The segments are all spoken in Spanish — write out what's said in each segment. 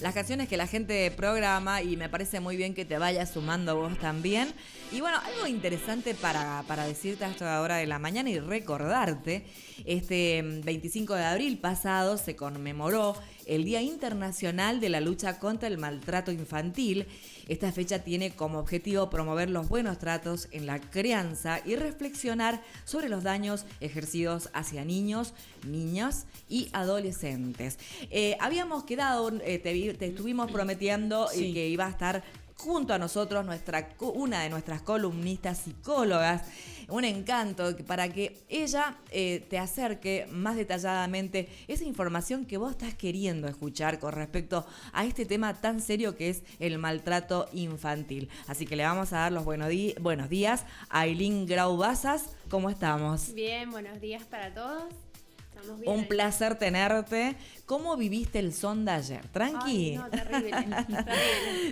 Las canciones que la gente programa y me parece muy bien que te vayas sumando vos también. Y bueno, algo interesante para decirte a esta hora de la mañana y recordarte, este 25 de abril pasado se conmemoró el Día Internacional de la Lucha contra el Maltrato Infantil. Esta fecha tiene como objetivo promover los buenos tratos en la crianza y reflexionar sobre los daños ejercidos hacia niños, niñas y adolescentes. Habíamos quedado, te estuvimos prometiendo que iba a estar junto a nosotros una de nuestras columnistas psicólogas, un encanto para que ella te acerque más detalladamente esa información que vos estás queriendo escuchar con respecto a este tema tan serio que es el maltrato infantil. Así que le vamos a dar los buenos días a Ailín Grau Bazas. ¿Cómo estamos? Bien, buenos días para todos. Estamos bien. Un placer tenerte. ¿Cómo viviste el son de ayer? ¿Tranqui? Ay, no, terrible.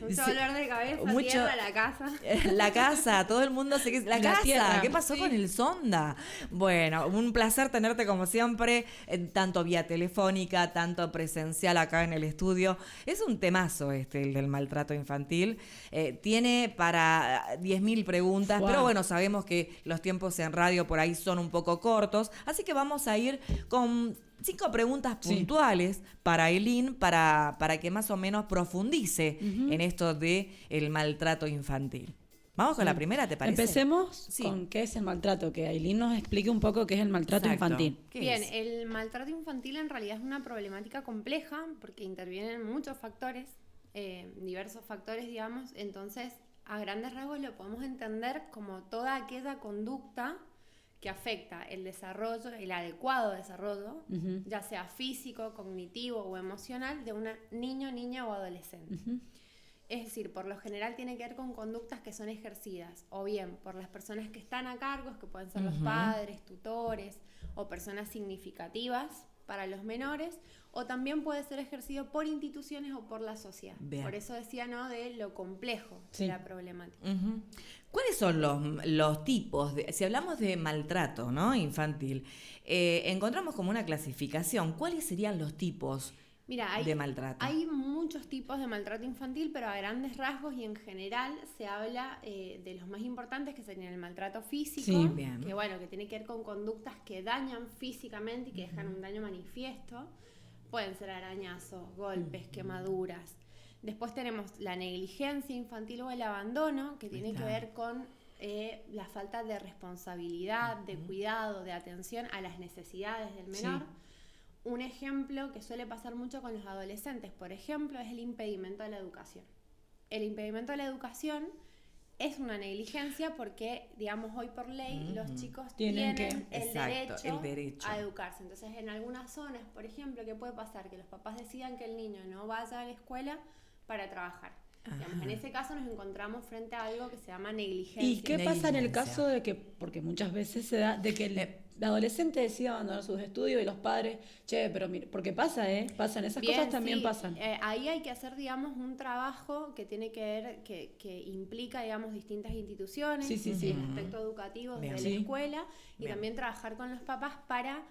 Mucho dolor de cabeza, tierra, la casa. La casa, todo el mundo se queda. La casa, tierra. ¿Qué pasó con el sonda? Bueno, un placer tenerte como siempre, tanto vía telefónica, tanto presencial acá en el estudio. Es un temazo el del maltrato infantil. Tiene para 10.000 preguntas, pero bueno, sabemos que los tiempos en radio por ahí son un poco cortos, así que vamos a ir con 5 preguntas puntuales para Ailín, para que más o menos profundice en esto de el maltrato infantil. Vamos con la primera, ¿te parece? Empecemos con qué es el maltrato, que Ailín nos explique un poco qué es el maltrato infantil. Bien, el maltrato infantil en realidad es una problemática compleja porque intervienen muchos factores, diversos factores, digamos. Entonces, a grandes rasgos lo podemos entender como toda aquella conducta que afecta el desarrollo, el adecuado desarrollo, ya sea físico, cognitivo o emocional, de un niño, niña o adolescente. Es decir, por lo general tiene que ver con conductas que son ejercidas, o bien por las personas que están a cargo, que pueden ser los padres, tutores o personas significativas para los menores, o también puede ser ejercido por instituciones o por la sociedad. Bien. Por eso decía, ¿no?, de lo complejo de la problemática. ¿Cuáles son los tipos? Si hablamos de maltrato, ¿no?, infantil, encontramos como una clasificación. ¿Cuáles serían los tipos de maltrato? Hay muchos tipos de maltrato infantil, pero a grandes rasgos y en general se habla de los más importantes, que serían el maltrato físico, que bueno, que tiene que ver con conductas que dañan físicamente y que dejan un daño manifiesto. Pueden ser arañazos, golpes, quemaduras. Después tenemos la negligencia infantil o el abandono, que tiene que ver con la falta de responsabilidad, de cuidado, de atención a las necesidades del menor. Un ejemplo que suele pasar mucho con los adolescentes, por ejemplo, es el impedimento de la educación. El impedimento de la educación es una negligencia porque, digamos, hoy por ley los chicos tienen el derecho a educarse. Entonces, en algunas zonas, por ejemplo, ¿qué puede pasar? Que los papás decidan que el niño no vaya a la escuela para trabajar. Digamos, en ese caso nos encontramos frente a algo que se llama negligencia. ¿Y qué pasa en el caso de que, porque muchas veces se da, de que el adolescente decide abandonar sus estudios y los padres, pero mira, porque pasan, esas cosas también pasan. Ahí hay que hacer, digamos, un trabajo que tiene que ver, que implica, digamos, distintas instituciones, el aspecto educativo desde la escuela, y también trabajar con los papás para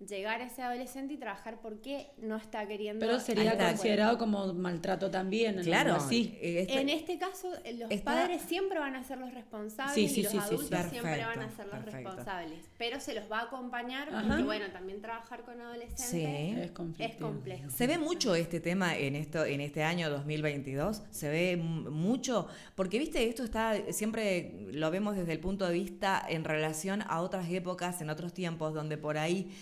llegar a ese adolescente y trabajar por qué no está queriendo. Pero sería considerado como maltrato también. Claro, así. En este caso, los padres siempre van a ser los responsables y los adultos siempre van a ser los responsables. Pero se los va a acompañar porque, bueno, también trabajar con adolescentes es complejo. Se ve mucho este tema en este año 2022. Se ve mucho, porque, viste, esto está siempre lo vemos desde el punto de vista en relación a otras épocas, en otros tiempos, donde por ahí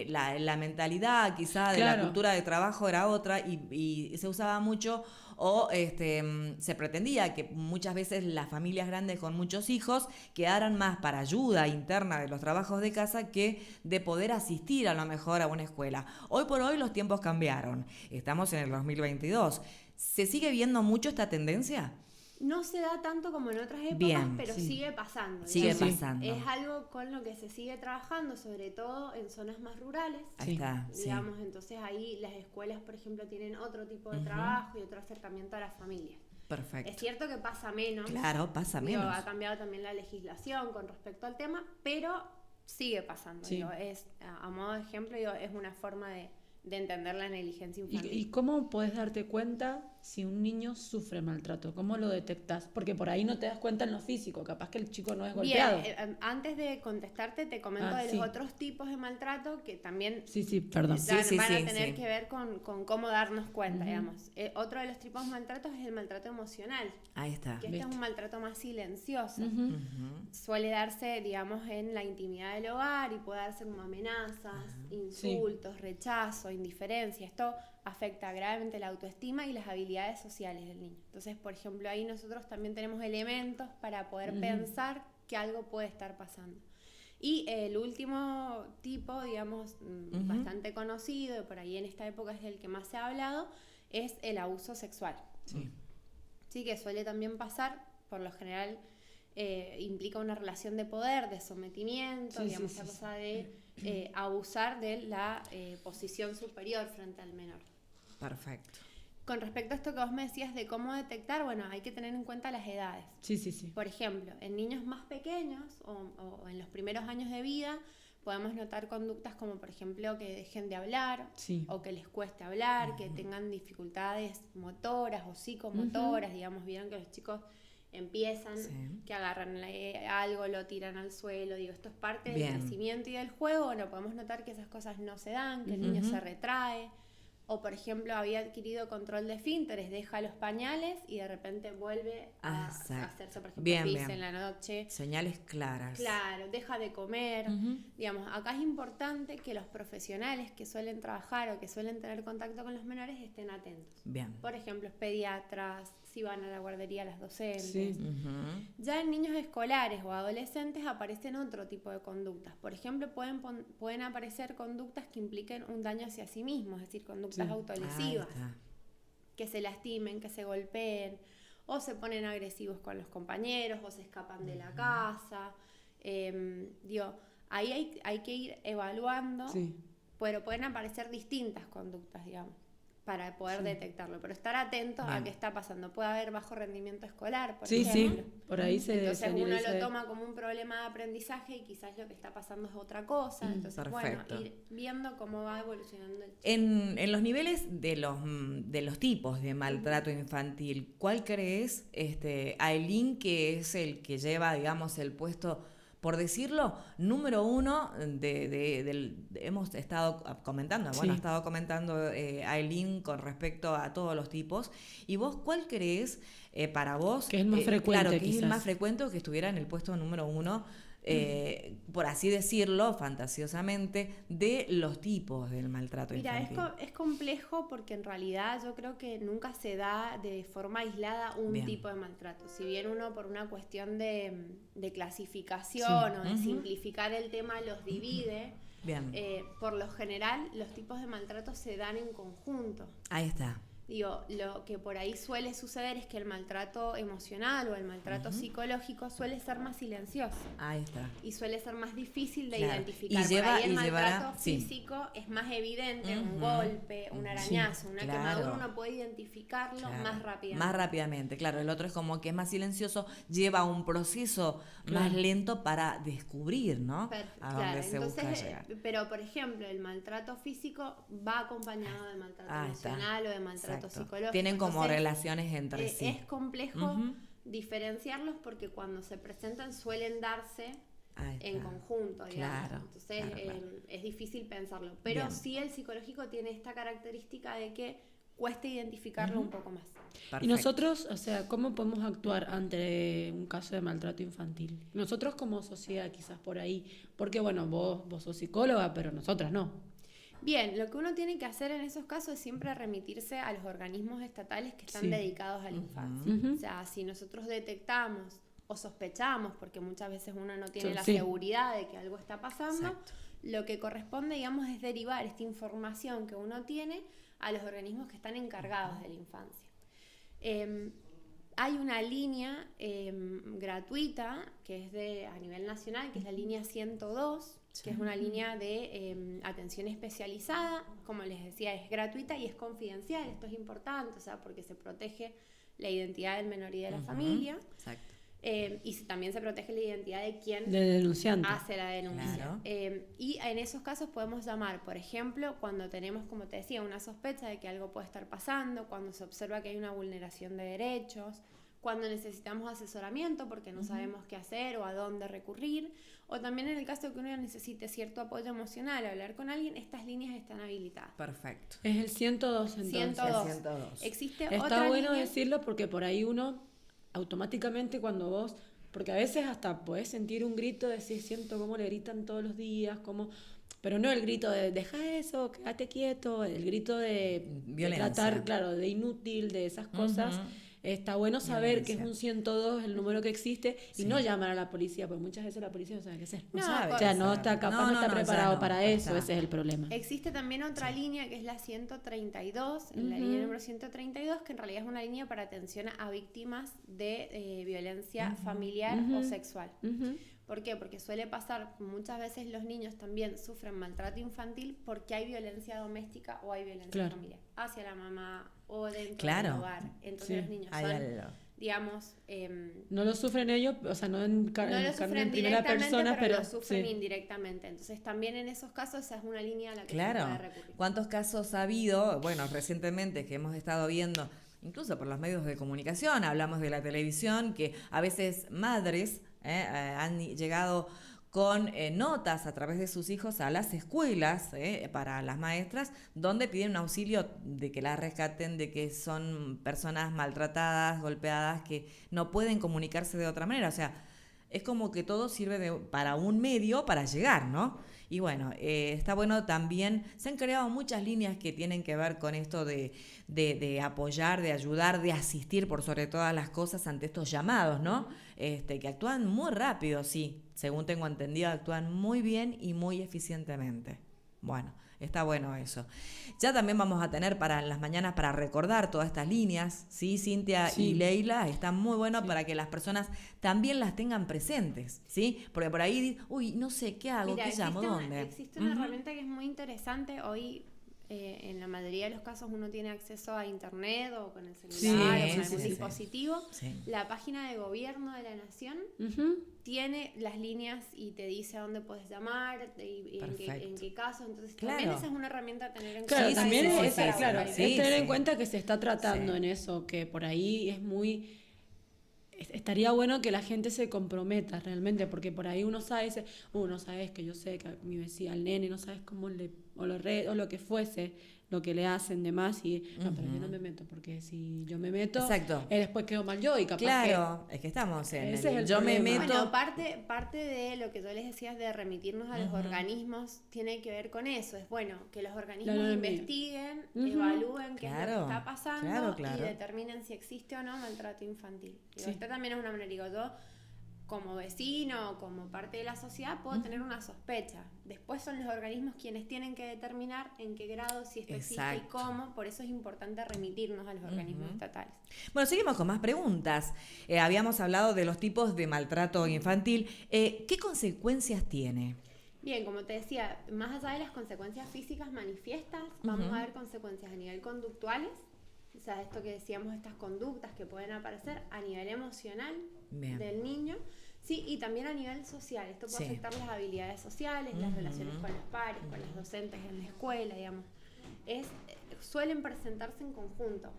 la mentalidad quizá de la cultura de trabajo era otra y se usaba mucho o se pretendía que muchas veces las familias grandes con muchos hijos quedaran más para ayuda interna de los trabajos de casa que de poder asistir a lo mejor a una escuela. Hoy por hoy los tiempos cambiaron, estamos en el 2022. ¿Se sigue viendo mucho esta tendencia? No se da tanto como en otras épocas, pero sigue pasando. Sigue pasando. Es algo con lo que se sigue trabajando, sobre todo en zonas más rurales. Ahí está, digamos, entonces ahí las escuelas, por ejemplo, tienen otro tipo de trabajo y otro acercamiento a las familias. Perfecto. Es cierto que pasa menos. Claro, pasa menos. Ha cambiado también la legislación con respecto al tema, pero sigue pasando. Es, a modo de ejemplo, es una forma de de entender la negligencia infantil. ¿Y cómo puedes darte cuenta si un niño sufre maltrato? ¿Cómo lo detectas? Porque por ahí no te das cuenta en lo físico, capaz que el chico no es golpeado. Bien, antes de contestarte te comento de los otros tipos de maltrato que también perdón. van a tener que ver con cómo darnos cuenta, digamos. Otro de los tipos de maltratos es el maltrato emocional. Ahí está. Que este es un maltrato más silencioso. Suele darse, digamos, en la intimidad del hogar y puede darse como amenazas, insultos, rechazo, indiferencia. Esto afecta gravemente la autoestima y las habilidades sociales del niño. Entonces, por ejemplo, ahí nosotros también tenemos elementos para poder pensar que algo puede estar pasando. Y el último tipo, digamos, bastante conocido, y por ahí en esta época es el que más se ha hablado, es el abuso sexual. Sí, que suele también pasar, por lo general, implica una relación de poder, de sometimiento, digamos, esa cosa de abusar de la posición superior frente al menor. Perfecto. Con respecto a esto que vos me decías de cómo detectar, bueno, hay que tener en cuenta las edades. Sí. Por ejemplo, en niños más pequeños o en los primeros años de vida, podemos notar conductas como, por ejemplo, que dejen de hablar o que les cueste hablar, que tengan dificultades motoras o psicomotoras, digamos, vieron que los chicos empiezan, que agarran algo, lo tiran al suelo, digo, esto es parte del crecimiento y del juego. Bueno, podemos notar que esas cosas no se dan, que el niño se retrae, o por ejemplo había adquirido control de esfínteres, deja los pañales y de repente vuelve a hacerse, por ejemplo, pis en la noche. Señales claras. Claro, deja de comer. Digamos, acá es importante que los profesionales que suelen trabajar o que suelen tener contacto con los menores estén atentos. Por ejemplo, los pediatras, si van a la guardería las docentes. Ya en niños escolares o adolescentes aparecen otro tipo de conductas. Por ejemplo, pueden aparecer conductas que impliquen un daño hacia sí mismos, es decir, conductas autolesivas, que se lastimen, que se golpeen, o se ponen agresivos con los compañeros, o se escapan de la casa. Ahí hay que ir evaluando, pero pueden aparecer distintas conductas, digamos, para poder detectarlo, pero estar atento a qué está pasando. Puede haber bajo rendimiento escolar, por ejemplo. Por ahí entonces uno lo toma como un problema de aprendizaje y quizás lo que está pasando es otra cosa. Entonces, bueno, ir viendo cómo va evolucionando el chico. En los niveles de los tipos de maltrato infantil, ¿cuál crees, Ailín, que es el que lleva, digamos, el puesto, por decirlo, número uno hemos estado comentando, ha estado comentando Ailín con respecto a todos los tipos, y vos, ¿cuál crees para vos? Que es más frecuente, claro, que quizás. es el más frecuente o que estuviera en el puesto número uno, por así decirlo, fantasiosamente, de los tipos del maltrato infantil. Mira, es complejo porque en realidad yo creo que nunca se da de forma aislada un tipo de maltrato. Si bien uno por una cuestión de clasificación o de simplificar el tema los divide, por lo general los tipos de maltrato se dan en conjunto. Ahí está. Digo, lo que por ahí suele suceder es que el maltrato emocional o el maltrato psicológico suele ser más silencioso. Ahí está. Y suele ser más difícil de identificar. Por ahí el maltrato físico es más evidente, un golpe, un arañazo, una quemadura, uno puede identificarlo más rápidamente. Más rápidamente, claro. El otro es como que es más silencioso, lleva un proceso más lento para descubrir, ¿no? A dónde se busca llegar. Pero, por ejemplo, el maltrato físico va acompañado de maltrato emocional o de maltrato psicológico. Tienen como relaciones entre sí. Es complejo diferenciarlos porque cuando se presentan suelen darse en conjunto, digamos. Entonces es difícil pensarlo. Pero sí el psicológico tiene esta característica de que cuesta identificarlo un poco más. Y nosotros, o sea, ¿cómo podemos actuar ante un caso de maltrato infantil? Nosotros como sociedad quizás por ahí, porque bueno, vos sos psicóloga, pero nosotras no. Bien, lo que uno tiene que hacer en esos casos es siempre remitirse a los organismos estatales que están dedicados a la infancia. O sea, si nosotros detectamos o sospechamos, porque muchas veces uno no tiene la seguridad de que algo está pasando, lo que corresponde, digamos, es derivar esta información que uno tiene a los organismos que están encargados de la infancia. Hay una línea gratuita que es a nivel nacional, que es la línea 102, que es una línea de atención especializada. Como les decía, es gratuita y es confidencial. Esto es importante, o sea, porque se protege la identidad del menor y de la familia. Y también se protege la identidad de quien denunciante hace la denuncia. Claro. Y en esos casos podemos llamar, por ejemplo, cuando tenemos, como te decía, una sospecha de que algo puede estar pasando, cuando se observa que hay una vulneración de derechos, cuando necesitamos asesoramiento porque no sabemos qué hacer o a dónde recurrir, o también en el caso de que uno necesite cierto apoyo emocional, hablar con alguien, estas líneas están habilitadas. Perfecto. es el 102 entonces. 102. Existe Está otra bueno línea. decirlo porque por ahí uno automáticamente cuando vos, porque a veces hasta podés sentir un grito, decir, siento cómo le gritan todos los días, pero no el grito de deja eso, quédate quieto, el grito de tratar, claro, de inútil, de esas cosas. Está bueno saber que es un 102 el número que existe y no llamar a la policía, porque muchas veces la policía no sabe qué hacer. No sabe. O sea, no está capaz, no está preparado para eso, ese es el problema. Existe también otra línea que es la 132, la línea número 132, que en realidad es una línea para atención a víctimas de violencia familiar o sexual. ¿Por qué? Porque suele pasar, muchas veces los niños también sufren maltrato infantil porque hay violencia doméstica o hay violencia familiar hacia la mamá o dentro del hogar. Entonces los niños son, digamos... no lo sufren ellos, o sea, no en primera persona, pero lo sufren indirectamente. Entonces también en esos casos esa es una línea a la que se puede recurrir. ¿Cuántos casos ha habido? Bueno, recientemente que hemos estado viendo, incluso por los medios de comunicación, hablamos de la televisión, que a veces madres han llegado con notas a través de sus hijos a las escuelas para las maestras, donde piden un auxilio de que las rescaten, de que son personas maltratadas, golpeadas, que no pueden comunicarse de otra manera. O sea, es como que todo sirve para un medio para llegar, ¿no? Y bueno, está bueno también, se han creado muchas líneas que tienen que ver con esto de apoyar, de ayudar, de asistir por sobre todas las cosas ante estos llamados, ¿no? Que actúan muy rápido, sí, según tengo entendido, actúan muy bien y muy eficientemente. Bueno, está bueno eso. Ya también vamos a tener para las mañanas para recordar todas estas líneas, ¿sí? Cintia y Leila, está muy bueno para que las personas también las tengan presentes, ¿sí? Porque por ahí, no sé, ¿qué hago? ¿Qué llamo? ¿Dónde? Existe una herramienta que es muy interesante. Hoy, en la mayoría de los casos, uno tiene acceso a internet o con el celular o con algún dispositivo. Sí. La página de gobierno de la nación tiene las líneas y te dice a dónde puedes llamar y en qué casos. Entonces también esa es una herramienta a tener en cuenta. También es tener en cuenta que se está tratando en eso, que por ahí es muy... Estaría bueno que la gente se comprometa realmente, porque por ahí uno sabe, no sabes que yo sé que mi vecina, al nene, no sabes cómo o lo que fuese, lo que le hacen de más y no, pero yo no me meto, porque si yo me meto, después quedo mal yo y capaz es que estamos en ese es el yo problema. me meto. Bueno, parte de lo que yo les decía de remitirnos a los organismos tiene que ver con eso. Es bueno que los organismos investiguen, evalúen qué es lo que está pasando y determinen si existe o no maltrato infantil. Esta también es una manera, yo como vecino, como parte de la sociedad, puedo tener una sospecha. Después son los organismos quienes tienen que determinar en qué grado, si esto existe y cómo. Por eso es importante remitirnos a los organismos estatales. Bueno, seguimos con más preguntas. Habíamos hablado de los tipos de maltrato infantil. ¿Qué consecuencias tiene? Bien, como te decía, más allá de las consecuencias físicas manifiestas, vamos a ver consecuencias a nivel conductuales. O sea, esto que decíamos, estas conductas que pueden aparecer a nivel emocional del niño, y también a nivel social. Esto puede afectar las habilidades sociales, las relaciones con los pares, con los docentes en la escuela, digamos. Suelen presentarse en conjunto,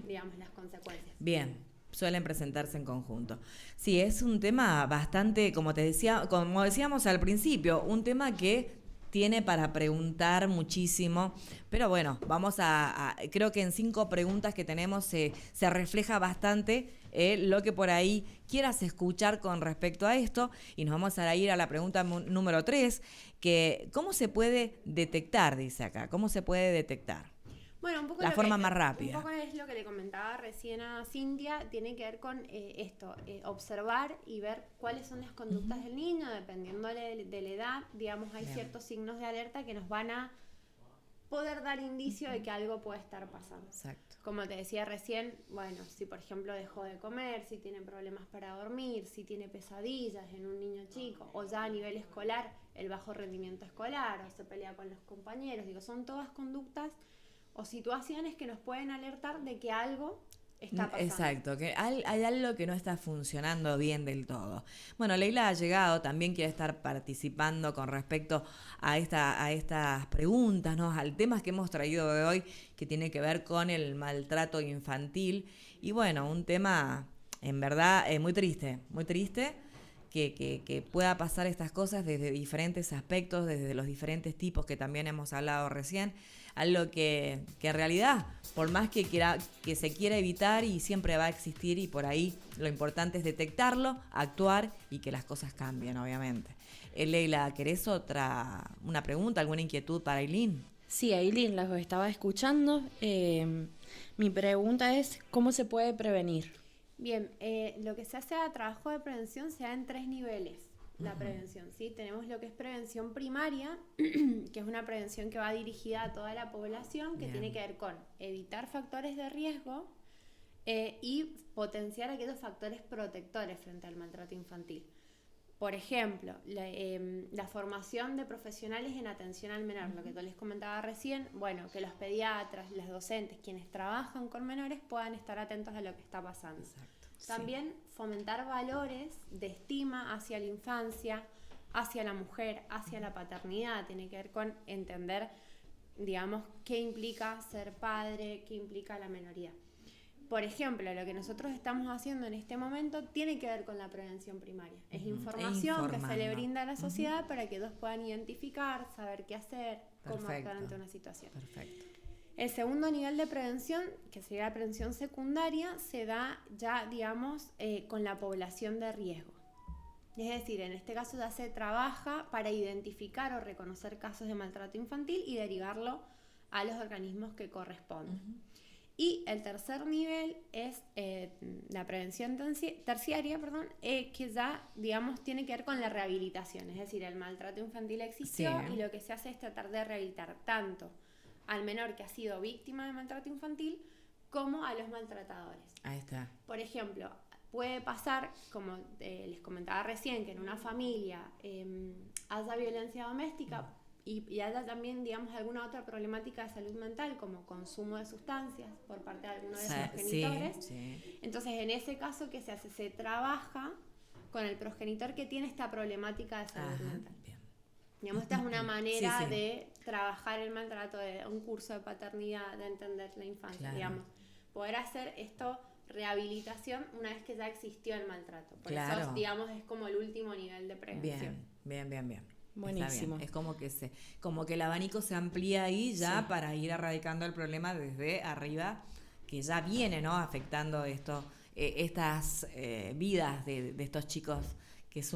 digamos, las consecuencias. Bien, suelen presentarse en conjunto. Sí, es un tema bastante, como decíamos al principio, un tema que tiene para preguntar muchísimo, pero bueno, vamos creo que en 5 preguntas que tenemos se refleja bastante lo que por ahí quieras escuchar con respecto a esto, y nos vamos a ir a la pregunta número 3, que ¿cómo se puede detectar? Dice acá, ¿cómo se puede detectar? Bueno, un poco la forma más rápida. Un poco es lo que le comentaba recién a Cintia, tiene que ver con observar y ver cuáles son las conductas del niño, dependiendo de la edad. Digamos, hay ciertos signos de alerta que nos van a poder dar indicio de que algo puede estar pasando. Exacto. Como te decía recién, bueno, si por ejemplo dejó de comer, si tiene problemas para dormir, si tiene pesadillas en un niño chico, o ya a nivel escolar, el bajo rendimiento escolar, o se pelea con los compañeros, son todas conductas o situaciones que nos pueden alertar de que algo está pasando. Exacto, que hay algo que no está funcionando bien del todo. Bueno, Leila ha llegado, también quiere estar participando con respecto a estas preguntas, ¿no? Al tema que hemos traído de hoy, que tiene que ver con el maltrato infantil. Y bueno, un tema en verdad muy triste, que pueda pasar estas cosas desde diferentes aspectos, desde los diferentes tipos que también hemos hablado recién. Algo que en realidad, por más que se quiera evitar, y siempre va a existir, y por ahí lo importante es detectarlo, actuar y que las cosas cambien, obviamente. Leila, ¿querés una pregunta, alguna inquietud para Ailín? Sí, Ailín, las estaba escuchando. Mi pregunta es, ¿cómo se puede prevenir? Bien, lo que se hace a trabajo de prevención se da en 3 niveles. La prevención, ¿sí? Tenemos lo que es prevención primaria, que es una prevención que va dirigida a toda la población, que tiene que ver con evitar factores de riesgo y potenciar aquellos factores protectores frente al maltrato infantil. Por ejemplo, la formación de profesionales en atención al menor, lo que yo les comentaba recién, bueno, que los pediatras, los docentes, quienes trabajan con menores puedan estar atentos a lo que está pasando. Exacto. También fomentar valores de estima hacia la infancia, hacia la mujer, hacia la paternidad. Tiene que ver con entender, digamos, qué implica ser padre, qué implica la menoría. Por ejemplo, lo que nosotros estamos haciendo en este momento tiene que ver con la prevención primaria. Es información que se le brinda a la sociedad para que ellos puedan identificar, saber qué hacer, cómo actuar ante una situación. Perfecto. El segundo nivel de prevención, que sería la prevención secundaria, se da ya, digamos, con la población de riesgo. Es decir, en este caso ya se trabaja para identificar o reconocer casos de maltrato infantil y derivarlo a los organismos que corresponden. Y el tercer nivel es la prevención terciaria, que ya, digamos, tiene que ver con la rehabilitación. Es decir, el maltrato infantil existió y lo que se hace es tratar de rehabilitar tanto al menor que ha sido víctima de maltrato infantil como a los maltratadores. Ahí está. Por ejemplo, puede pasar, como les comentaba recién, que en una familia haya violencia doméstica y haya también, digamos, alguna otra problemática de salud mental, como consumo de sustancias por parte de alguno de sus progenitores. Entonces, en ese caso, ¿qué se hace? Se trabaja con el progenitor que tiene esta problemática de salud mental. Bien. Digamos, esta es una manera de trabajar el maltrato, de un curso de paternidad, de entender la infancia, digamos. Poder hacer esto, rehabilitación, una vez que ya existió el maltrato. Por eso, digamos, es como el último nivel de prevención. Bien. Buenísimo. Es como que el abanico se amplía ahí ya para ir erradicando el problema desde arriba, que ya viene, ¿no?, afectando estas vidas de estos chicos, que es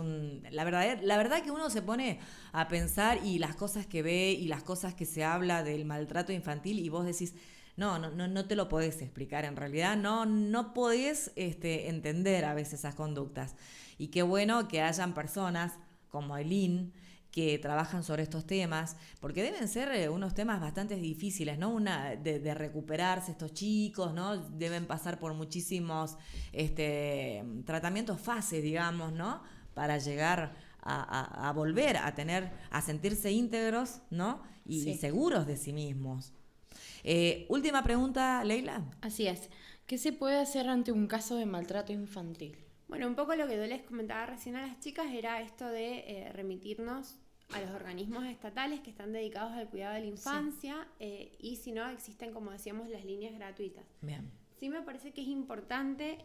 la verdad que uno se pone a pensar, y las cosas que ve y las cosas que se habla del maltrato infantil, y vos decís, no te lo podés explicar, en realidad no podés entender a veces esas conductas. Y qué bueno que hayan personas como Ailín que trabajan sobre estos temas, porque deben ser unos temas bastante difíciles, ¿no? De recuperarse estos chicos, ¿no? Deben pasar por muchísimos tratamientos, fases, digamos, ¿no?, para llegar a volver a sentirse íntegros, ¿no?, y seguros de sí mismos. Última pregunta, Leila. Así es. ¿Qué se puede hacer ante un caso de maltrato infantil? Bueno, un poco lo que yo les comentaba recién a las chicas era esto de remitirnos a los organismos estatales que están dedicados al cuidado de la infancia, y si no, existen, como decíamos, las líneas gratuitas. Bien. Sí me parece que es importante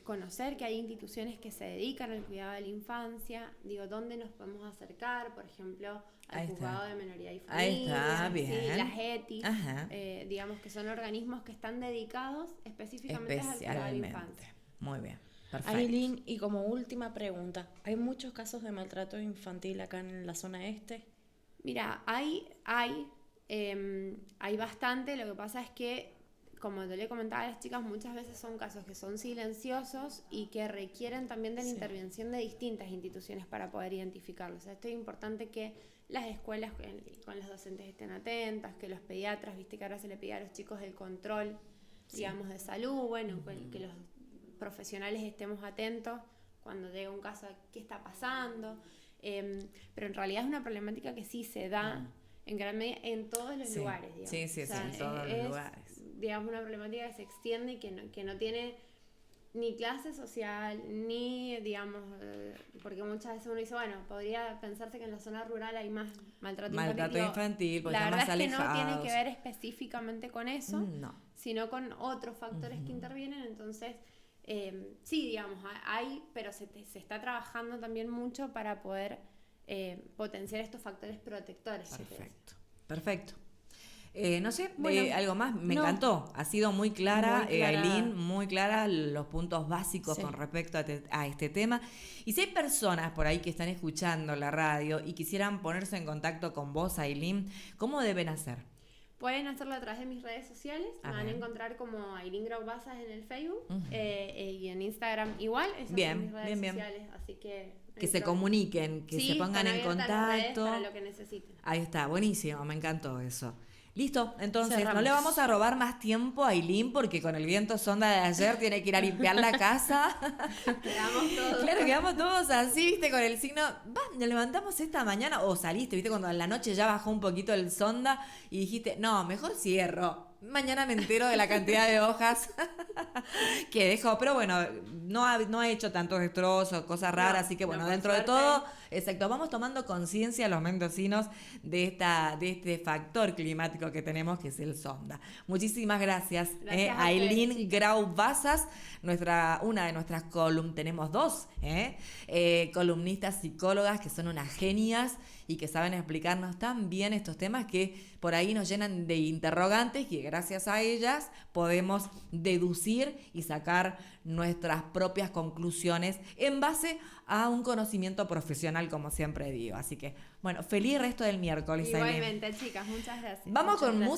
conocer que hay instituciones que se dedican al cuidado de la infancia. Digo, ¿dónde nos podemos acercar? Por ejemplo, al juzgado de menoría y familia, las ETIs, digamos que son organismos que están dedicados específicamente al cuidado de la infancia. Muy bien. Perfecto. Ailín, y como última pregunta, ¿hay muchos casos de maltrato infantil acá en la zona este? Mira, hay bastante. Lo que pasa es que, como te le comentaba a las chicas, muchas veces son casos que son silenciosos y que requieren también de la intervención de distintas instituciones para poder identificarlos. O sea, esto es importante que las escuelas con los docentes estén atentas, que los pediatras, viste que ahora se le pide a los chicos el control, digamos, de salud, que los profesionales estemos atentos cuando llega un caso de qué está pasando, pero en realidad es una problemática que sí se da en gran medida en todos los lugares, digamos. Sí, en todos los lugares. digamos, una problemática que se extiende y que no tiene ni clase social, ni, digamos, porque muchas veces uno dice, bueno, podría pensarse que en la zona rural hay más maltrato infantil, porque la verdad más es alejados. que no tiene que ver específicamente con eso, no, sino con otros factores que intervienen. Entonces, sí, digamos, hay, pero se está trabajando también mucho para poder potenciar estos factores protectores. Perfecto. No sé, bueno, algo más, me encantó, ha sido muy clara, Ailín, muy clara los puntos básicos con respecto a este tema. Y si hay personas por ahí que están escuchando la radio y quisieran ponerse en contacto con vos, Ailín, ¿cómo deben hacer? Pueden hacerlo a través de mis redes sociales, me van a encontrar como Ailín Grau Bazas en el Facebook y en Instagram igual, esas son mis redes sociales, así que se comuniquen, que se pongan en contacto. Para lo que necesiten. Ahí está, buenísimo, me encantó eso. Listo, entonces cerramos. No le vamos a robar más tiempo a Ailín porque con el viento sonda de ayer tiene que ir a limpiar la casa. Quedamos todos. Claro, quedamos todos así, viste, con el signo. Nos levantamos esta mañana o saliste, viste, cuando en la noche ya bajó un poquito el sonda y dijiste, no, mejor cierro. Mañana me entero de la cantidad de hojas que dejó, pero bueno, no ha hecho tantos destrozos, cosas raras, así que bueno, dentro de todo, exacto, vamos tomando conciencia los mendocinos de este factor climático que tenemos, que es el sonda. Muchísimas gracias a Ailín Grau Bazas, una de nuestras columnas, tenemos dos columnistas psicólogas que son unas genias y que saben explicarnos tan bien estos temas que por ahí nos llenan de interrogantes y gracias a ellas podemos deducir y sacar nuestras propias conclusiones en base a un conocimiento profesional, como siempre digo. Así que, bueno, feliz resto del miércoles. Igualmente, chicas, muchas gracias. Vamos con música.